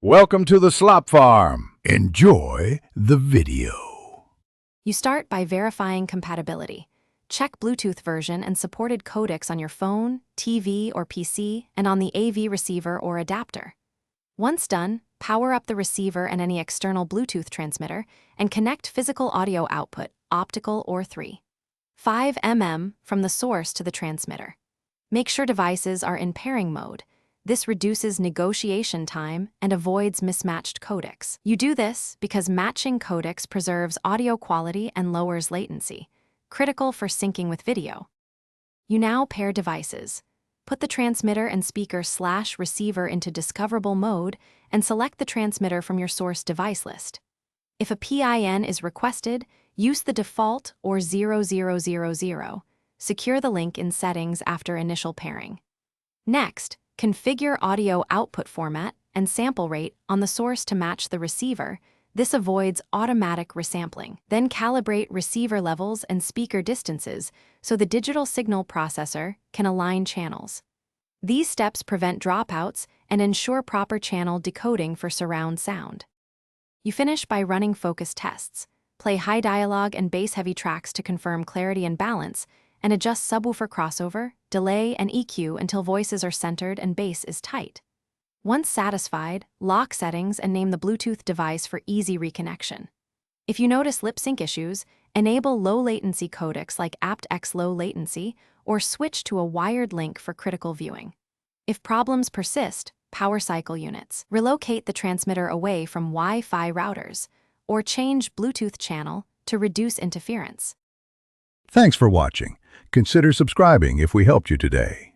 Welcome to the Slop Farm. Enjoy the video. You start by verifying compatibility. Check Bluetooth version and supported codecs on your phone, TV, or PC, and on the AV receiver or adapter. Once done, power up the receiver and any external Bluetooth transmitter, and connect physical audio output, optical or 3.5 mm, from the source to the transmitter. Make sure devices are in pairing mode. This reduces negotiation time and avoids mismatched codecs. You do this because matching codecs preserves audio quality and lowers latency, critical for syncing with video. You now pair devices. Put the transmitter and speaker/receiver into discoverable mode and select the transmitter from your source device list. If a PIN is requested, use the default or 0000. Secure the link in settings after initial pairing. Next, configure audio output format and sample rate on the source to match the receiver. This avoids automatic resampling. Then calibrate receiver levels and speaker distances so the digital signal processor can align channels. These steps prevent dropouts and ensure proper channel decoding for surround sound. You finish by running focus tests. Play high dialogue and bass-heavy tracks to confirm clarity and balance, and adjust subwoofer crossover, delay, and EQ until voices are centered and bass is tight. Once satisfied, lock settings and name the Bluetooth device for easy reconnection. If you notice lip sync issues, enable low-latency codecs like aptX low latency or switch to a wired link for critical viewing. If problems persist, power cycle units. Relocate the transmitter away from Wi-Fi routers or change Bluetooth channel to reduce interference. Thanks for watching. Consider subscribing if we helped you today.